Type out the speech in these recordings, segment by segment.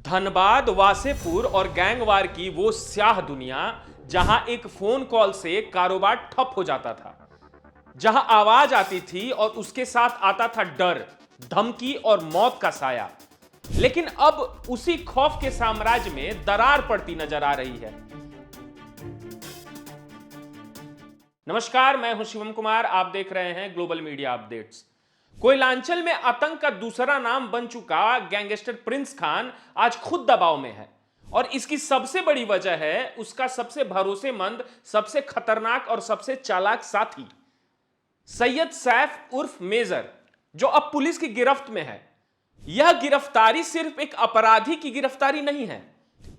धनबाद, वासेपुर और गैंगवार की वो स्याह दुनिया जहां एक फोन कॉल से कारोबार ठप हो जाता था, जहां आवाज आती थी और उसके साथ आता था डर, धमकी और मौत का साया। लेकिन अब उसी खौफ के साम्राज्य में दरार पड़ती नजर आ रही है। नमस्कार, मैं हूं शिवम कुमार। आप देख रहे हैं ग्लोबल मीडिया अपडेट्स। कोयलांचल में आतंक का दूसरा नाम बन चुका गैंगस्टर प्रिंस खान आज खुद दबाव में है और इसकी सबसे बड़ी वजह है उसका सबसे भरोसेमंद, सबसे खतरनाक और सबसे चालाक साथी सैयद सैफ उर्फ मेजर, जो अब पुलिस की गिरफ्त में है। यह गिरफ्तारी सिर्फ एक अपराधी की गिरफ्तारी नहीं है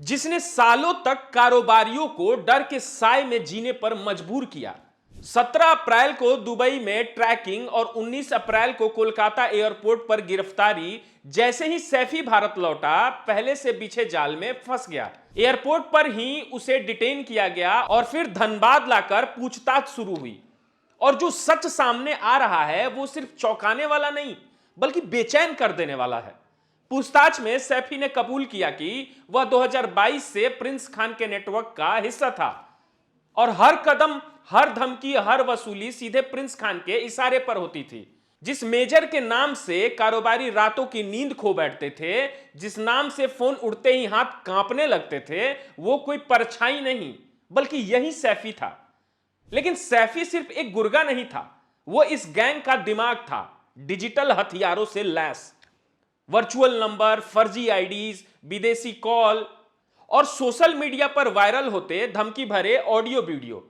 जिसने सालों तक कारोबारियों को डर के साए में जीने पर मजबूर किया। 17 अप्रैल को दुबई में ट्रैकिंग और 19 अप्रैल को कोलकाता एयरपोर्ट पर गिरफ्तारी। जैसे ही सैफी भारत लौटा, पहले से बिछे जाल में फंस गया। एयरपोर्ट पर ही उसे डिटेन किया गया और फिर धनबाद लाकर पूछताछ शुरू हुई। और जो सच सामने आ रहा है वो सिर्फ चौंकाने वाला नहीं बल्कि बेचैन कर देने वाला है। पूछताछ में सैफी ने कबूल किया कि वह 2022 से प्रिंस खान के नेटवर्क का हिस्सा था और हर कदम, हर धमकी, हर वसूली सीधे प्रिंस खान के इशारे पर होती थी। जिस मेजर के नाम से कारोबारी रातों की नींद खो बैठते थे, जिस नाम से फोन उड़ते ही हाथ कांपने लगते थे, वो कोई परछाई नहीं बल्कि यही सैफी था। लेकिन सैफी सिर्फ एक गुर्गा नहीं था, वो इस गैंग का दिमाग था, डिजिटल हथियारों से लैस। वर्चुअल नंबर, फर्जी आईडीज, विदेशी कॉल और सोशल मीडिया पर वायरल होते धमकी भरे ऑडियो वीडियो,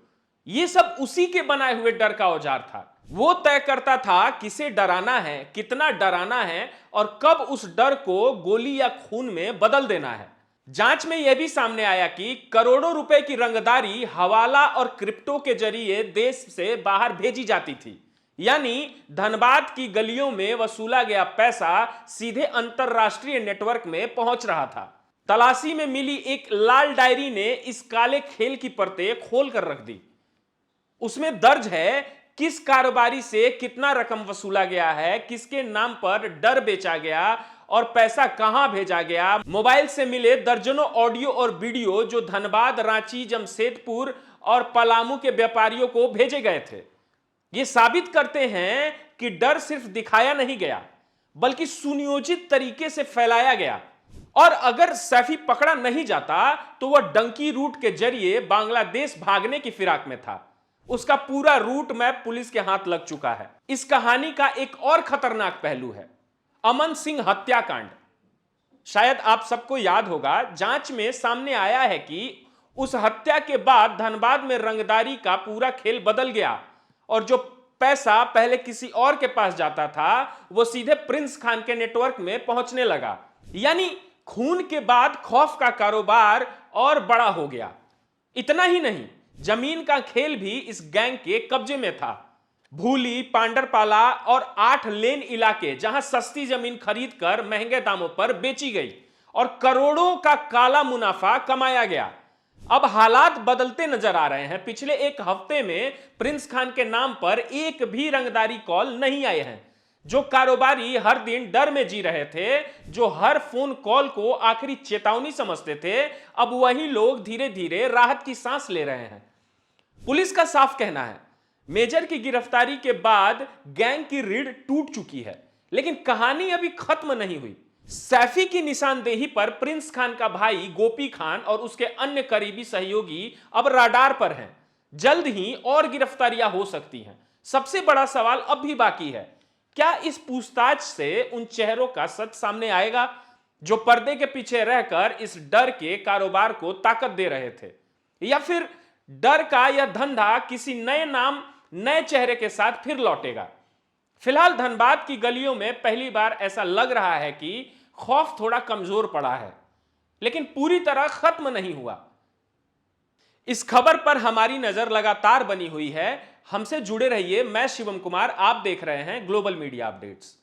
ये सब उसी के बनाए हुए डर का औजार था। वो तय करता था किसे डराना है, कितना डराना है और कब उस डर को गोली या खून में बदल देना है। जांच में यह भी सामने आया कि करोड़ों रुपए की रंगदारी हवाला और क्रिप्टो के जरिए देश से बाहर भेजी जाती थी। यानी धनबाद की गलियों में वसूला गया पैसा सीधे अंतरराष्ट्रीय नेटवर्क में पहुंच रहा था। तलाशी में मिली एक लाल डायरी ने इस काले खेल की परतें खोल कर रख दी। उसमें दर्ज है किस कारोबारी से कितना रकम वसूला गया है, किसके नाम पर डर बेचा गया और पैसा कहां भेजा गया। मोबाइल से मिले दर्जनों ऑडियो और वीडियो जो धनबाद, रांची, जमशेदपुर और पलामू के व्यापारियों को भेजे गए थे। ये साबित करते हैं कि डर सिर्फ दिखाया नहीं गया बल्कि सुनियोजित तरीके से फैलाया गया। और अगर सैफी पकड़ा नहीं जाता तो वह डंकी रूट के जरिए बांग्लादेश भागने की फिराक में था। उसका पूरा रूट मैप पुलिस के हाथ लग चुका है। इस कहानी का एक और खतरनाक पहलू है अमन सिंह हत्याकांड। शायद आप सबको याद होगा, जांच में सामने आया है कि उस हत्या के बाद धनबाद में रंगदारी का पूरा खेल बदल गया और जो पैसा पहले किसी और के पास जाता था वो सीधे प्रिंस खान के नेटवर्क में पहुंचने लगा। यानी खून के बाद खौफ का कारोबार और बड़ा हो गया। इतना ही नहीं, जमीन का खेल भी इस गैंग के कब्जे में था। भूली, पांडरपाला और 8 लेन इलाके जहां सस्ती जमीन खरीदकर महंगे दामों पर बेची गई और करोड़ों का काला मुनाफा कमाया गया। अब हालात बदलते नजर आ रहे हैं। पिछले एक हफ्ते में प्रिंस खान के नाम पर एक भी रंगदारी कॉल नहीं आए हैं। जो कारोबारी हर दिन डर में जी रहे थे, जो हर फोन कॉल को आखिरी चेतावनी समझते थे, अब वही लोग धीरे धीरे राहत की सांस ले रहे हैं। पुलिस का साफ कहना है मेजर की गिरफ्तारी के बाद गैंग की रीढ़ टूट चुकी है, लेकिन कहानी अभी खत्म नहीं हुई। सैफी की निशानदेही पर प्रिंस खान का भाई गोपी खान और उसके अन्य करीबी सहयोगी अब राडार पर हैं। जल्द ही और गिरफ्तारियां हो सकती हैं। सबसे बड़ा सवाल अब भी बाकी है, क्या इस पूछताछ से उन चेहरों का सच सामने आएगा जो पर्दे के पीछे रहकर इस डर के कारोबार को ताकत दे रहे थे, या फिर डर का यह धंधा किसी नए नाम, नए चेहरे के साथ फिर लौटेगा। फिलहाल धनबाद की गलियों में पहली बार ऐसा लग रहा है कि खौफ थोड़ा कमजोर पड़ा है, लेकिन पूरी तरह खत्म नहीं हुआ। इस खबर पर हमारी नजर लगातार बनी हुई है। हमसे जुड़े रहिए। मैं शिवम कुमार, आप देख रहे हैं ग्लोबल मीडिया अपडेट्स।